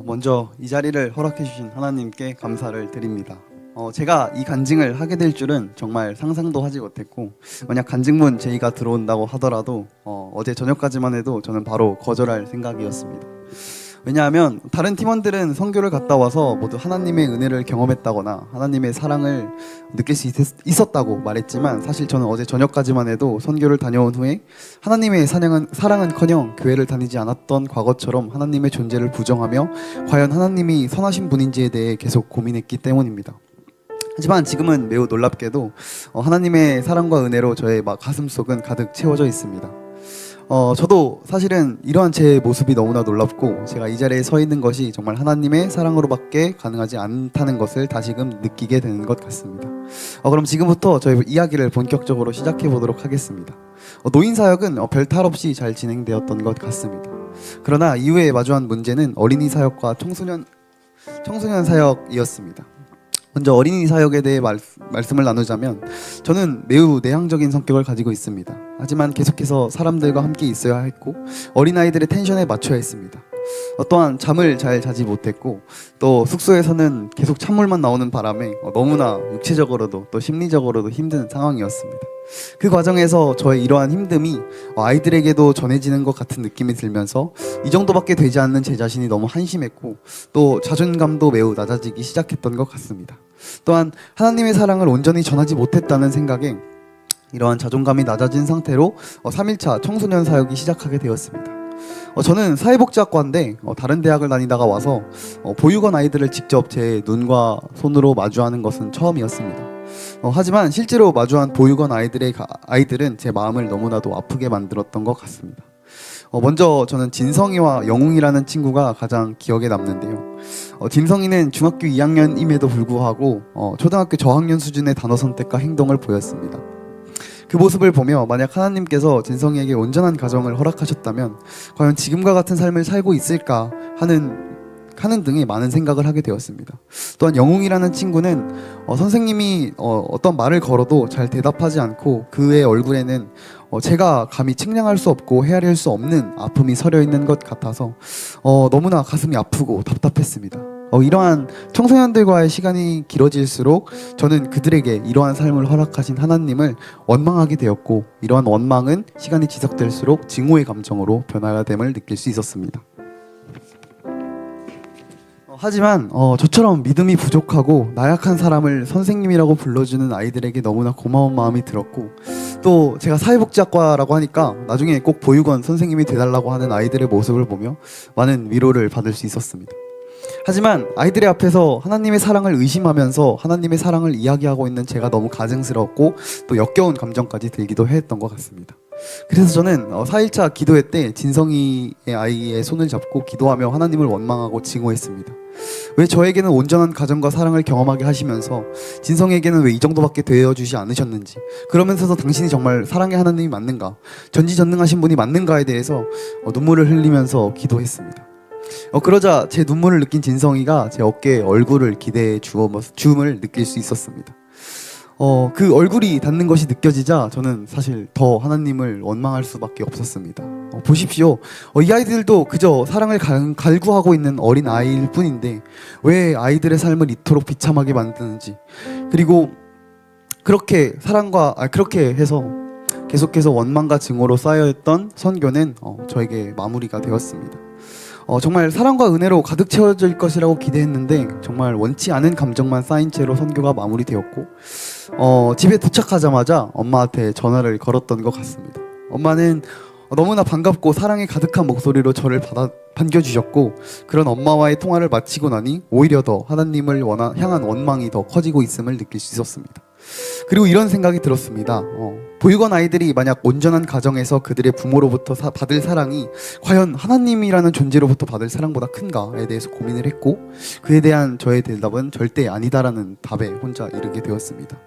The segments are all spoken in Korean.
먼저 이 자리를 허락해 주신 하나님께 감사를 드립니다. 제가 이 간증을 하게 될 줄은 정말 상상도 하지 못했고, 만약 간증문 제의가 들어온다고 하더라도 어제 저녁까지만 해도 저는 바로 거절할 생각이었습니다. 왜냐하면 다른 팀원들은 선교를 갔다 와서 모두 하나님의 은혜를 경험했다거나 하나님의 사랑을 느낄 수 있었다고 말했지만, 사실 저는 어제 저녁까지만 해도 선교를 다녀온 후에 하나님의 사랑은커녕 교회를 다니지 않았던 과거처럼 하나님의 존재를 부정하며 과연 하나님이 선하신 분인지에 대해 계속 고민했기 때문입니다. 하지만 지금은 매우 놀랍게도 하나님의 사랑과 은혜로 저의 가슴속은 가득 채워져 있습니다. 저도 사실은 이러한 제 모습이 너무나 놀랍고, 제가 이 자리에 서 있는 것이 정말 하나님의 사랑으로밖에 가능하지 않다는 것을 다시금 느끼게 되는 것 같습니다. 그럼 지금부터 저희 이야기를 본격적으로 시작해 보도록 하겠습니다. 노인사역은 별탈 없이 잘 진행되었던 것 같습니다. 그러나 이후에 마주한 문제는 어린이 사역과 청소년 사역이었습니다. 먼저 어린이 사역에 대해 말씀을 나누자면, 저는 매우 내향적인 성격을 가지고 있습니다. 하지만 계속해서 사람들과 함께 있어야 했고, 어린아이들의 텐션에 맞춰야 했습니다. 또한 잠을 잘 자지 못했고, 또 숙소에서는 계속 찬물만 나오는 바람에 너무나 육체적으로도 또 심리적으로도 힘든 상황이었습니다. 그 과정에서 저의 이러한 힘듦이 아이들에게도 전해지는 것 같은 느낌이 들면서 이 정도밖에 되지 않는 제 자신이 너무 한심했고, 또 자존감도 매우 낮아지기 시작했던 것 같습니다. 또한 하나님의 사랑을 온전히 전하지 못했다는 생각에 이러한 자존감이 낮아진 상태로 3일차 청소년 사역이 시작하게 되었습니다. 저는 사회복지학과인데 다른 대학을 다니다가 와서 보육원 아이들을 직접 제 눈과 손으로 마주하는 것은 처음이었습니다. 하지만 실제로 마주한 보육원 아이들은 제 마음을 너무나도 아프게 만들었던 것 같습니다. 먼저 저는 진성이와 영웅이라는 친구가 가장 기억에 남는데요. 진성이는 중학교 2학년임에도 불구하고 초등학교 저학년 수준의 단어 선택과 행동을 보였습니다. 그 모습을 보며 만약 하나님께서 진성이에게 온전한 가정을 허락하셨다면 과연 지금과 같은 삶을 살고 있을까 하는 등의 많은 생각을 하게 되었습니다. 또한 영웅이라는 친구는 선생님이 어떤 말을 걸어도 잘 대답하지 않고, 그의 얼굴에는 제가 감히 측량할 수 없고 헤아릴 수 없는 아픔이 서려 있는 것 같아서 너무나 가슴이 아프고 답답했습니다. 이러한 청소년들과의 시간이 길어질수록 저는 그들에게 이러한 삶을 허락하신 하나님을 원망하게 되었고, 이러한 원망은 시간이 지속될수록 증오의 감정으로 변화됨을 느낄 수 있었습니다. 하지만 저처럼 믿음이 부족하고 나약한 사람을 선생님이라고 불러주는 아이들에게 너무나 고마운 마음이 들었고, 또 제가 사회복지학과라고 하니까 나중에 꼭 보육원 선생님이 돼달라고 하는 아이들의 모습을 보며 많은 위로를 받을 수 있었습니다. 하지만 아이들의 앞에서 하나님의 사랑을 의심하면서 하나님의 사랑을 이야기하고 있는 제가 너무 가증스럽고 또 역겨운 감정까지 들기도 했던 것 같습니다. 그래서 저는 4일차 기도회 때 진성이의 아이의 손을 잡고 기도하며 하나님을 원망하고 증오했습니다. 왜 저에게는 온전한 가정과 사랑을 경험하게 하시면서 진성에게는 왜 이 정도밖에 되어주지 않으셨는지, 그러면서도 당신이 정말 사랑의 하나님이 맞는가, 전지전능하신 분이 맞는가에 대해서 눈물을 흘리면서 기도했습니다. 그러자 제 눈물을 느낀 진성이가 제 어깨에 얼굴을 기대해 주음을 느낄 수 있었습니다. 그 얼굴이 닿는 것이 느껴지자 저는 사실 더 하나님을 원망할 수밖에 없었습니다. 보십시오. 이 아이들도 그저 사랑을 갈구하고 있는 어린 아이일 뿐인데 왜 아이들의 삶을 이토록 비참하게 만드는지, 그리고 그렇게 해서 계속해서 원망과 증오로 쌓여있던 선교는 저에게 마무리가 되었습니다. 정말 사랑과 은혜로 가득 채워질 것이라고 기대했는데 정말 원치 않은 감정만 쌓인 채로 선교가 마무리되었고, 집에 도착하자마자 엄마한테 전화를 걸었던 것 같습니다. 엄마는 너무나 반갑고 사랑이 가득한 목소리로 저를 반겨주셨고, 그런 엄마와의 통화를 마치고 나니 오히려 더 하나님을 향한 원망이 더 커지고 있음을 느낄 수 있었습니다. 그리고 이런 생각이 들었습니다. 보육원 아이들이 만약 온전한 가정에서 그들의 부모로부터 받을 사랑이 과연 하나님이라는 존재로부터 받을 사랑보다 큰가에 대해서 고민을 했고, 그에 대한 저의 대답은 절대 아니다라는 답에 혼자 이르게 되었습니다.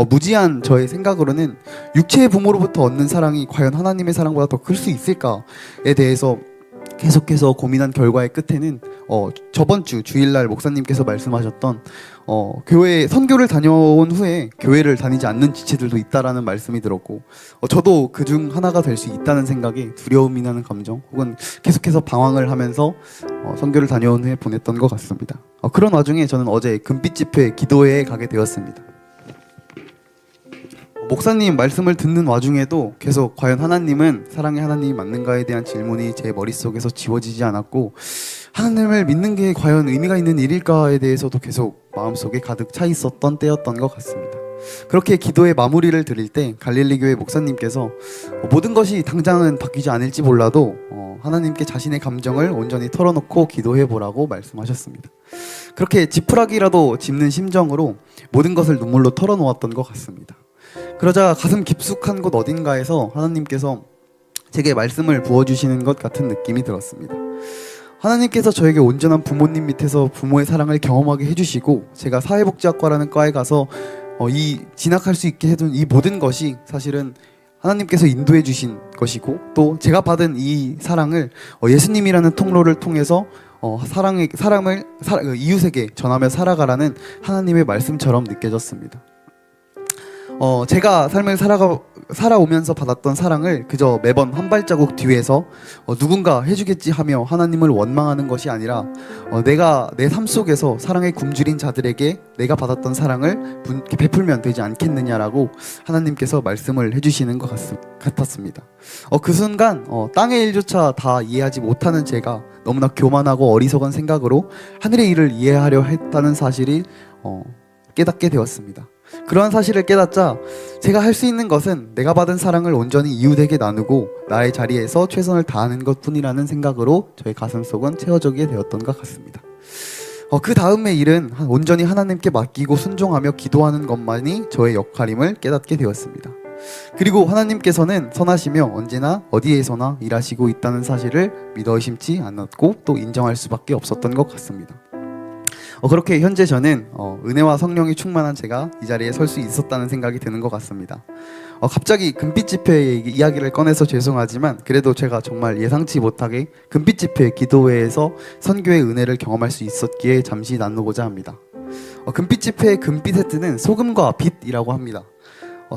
무지한 저의 생각으로는 육체의 부모로부터 얻는 사랑이 과연 하나님의 사랑보다 더 클 수 있을까에 대해서 계속해서 고민한 결과의 끝에는 저번 주 주일날 목사님께서 말씀하셨던 교회 선교를 다녀온 후에 교회를 다니지 않는 지체들도 있다라는 말씀이 들었고 저도 그중 하나가 될 수 있다는 생각에 두려움이 나는 감정 혹은 계속해서 방황을 하면서 선교를 다녀온 후에 보냈던 것 같습니다. 그런 와중에 저는 어제 금빛 집회 기도회에 가게 되었습니다. 목사님 말씀을 듣는 와중에도 계속 과연 하나님은 사랑의 하나님이 맞는가에 대한 질문이 제 머릿속에서 지워지지 않았고 하나님을 믿는 게 과연 의미가 있는 일일까에 대해서도 계속 마음속에 가득 차 있었던 때였던 것 같습니다. 그렇게 기도의 마무리를 드릴 때 갈릴리 교회 목사님께서 모든 것이 당장은 바뀌지 않을지 몰라도 하나님께 자신의 감정을 온전히 털어놓고 기도해보라고 말씀하셨습니다. 그렇게 지푸라기라도 짚는 심정으로 모든 것을 눈물로 털어놓았던 것 같습니다. 그러자 가슴 깊숙한 곳 어딘가에서 하나님께서 제게 말씀을 부어주시는 것 같은 느낌이 들었습니다. 하나님께서 저에게 온전한 부모님 밑에서 부모의 사랑을 경험하게 해주시고 제가 사회복지학과라는 과에 가서 이 진학할 수 있게 해둔 이 모든 것이 사실은 하나님께서 인도해 주신 것이고 또 제가 받은 이 사랑을 예수님이라는 통로를 통해서 사랑을 이웃에게 전하며 살아가라는 하나님의 말씀처럼 느껴졌습니다. 제가 삶을 살아오면서 받았던 사랑을 그저 매번 한 발자국 뒤에서 누군가 해주겠지 하며 하나님을 원망하는 것이 아니라 내가 내 삶 속에서 사랑에 굶주린 자들에게 내가 받았던 사랑을 베풀면 되지 않겠느냐라고 하나님께서 말씀을 해주시는 것 같았습니다. 그 순간 땅의 일조차 다 이해하지 못하는 제가 너무나 교만하고 어리석은 생각으로 하늘의 일을 이해하려 했다는 사실이 깨닫게 되었습니다. 그러한 사실을 깨닫자 제가 할 수 있는 것은 내가 받은 사랑을 온전히 이웃에게 나누고 나의 자리에서 최선을 다하는 것뿐이라는 생각으로 저의 가슴속은 채워지게 되었던 것 같습니다. 그 다음의 일은 온전히 하나님께 맡기고 순종하며 기도하는 것만이 저의 역할임을 깨닫게 되었습니다. 그리고 하나님께서는 선하시며 언제나 어디에서나 일하시고 있다는 사실을 믿어 의심치 않았고 또 인정할 수밖에 없었던 것 같습니다. 그렇게 현재 저는 은혜와 성령이 충만한 제가 이 자리에 설 수 있었다는 생각이 드는 것 같습니다. 갑자기 금빛 집회의 이야기를 꺼내서 죄송하지만 그래도 제가 정말 예상치 못하게 금빛 집회 기도회에서 선교의 은혜를 경험할 수 있었기에 잠시 나누고자 합니다. 금빛 집회의 금빛의 뜻은 소금과 빛이라고 합니다.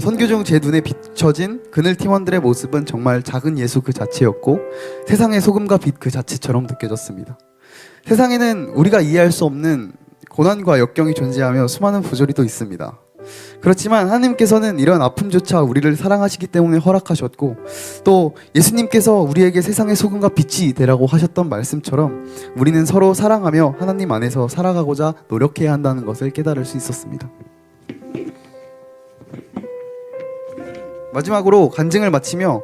선교 중 제 눈에 비춰진 그늘 팀원들의 모습은 정말 작은 예수 그 자체였고 세상의 소금과 빛 그 자체처럼 느껴졌습니다. 세상에는 우리가 이해할 수 없는 고난과 역경이 존재하며 수많은 부조리도 있습니다. 그렇지만 하나님께서는 이런 아픔조차 우리를 사랑하시기 때문에 허락하셨고 또 예수님께서 우리에게 세상의 소금과 빛이 되라고 하셨던 말씀처럼 우리는 서로 사랑하며 하나님 안에서 살아가고자 노력해야 한다는 것을 깨달을 수 있었습니다. 마지막으로 간증을 마치며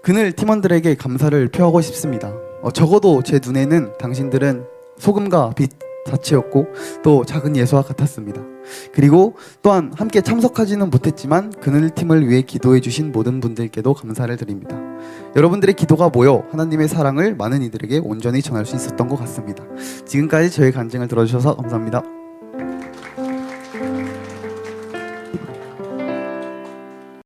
그늘 팀원들에게 감사를 표하고 싶습니다. 적어도 제 눈에는 당신들은 소금과 빛 자체였고 또 작은 예수와 같았습니다. 그리고 또한 함께 참석하지는 못했지만 그늘팀을 위해 기도해 주신 모든 분들께도 감사를 드립니다. 여러분들의 기도가 모여 하나님의 사랑을 많은 이들에게 온전히 전할 수 있었던 것 같습니다. 지금까지 저의 간증을 들어주셔서 감사합니다.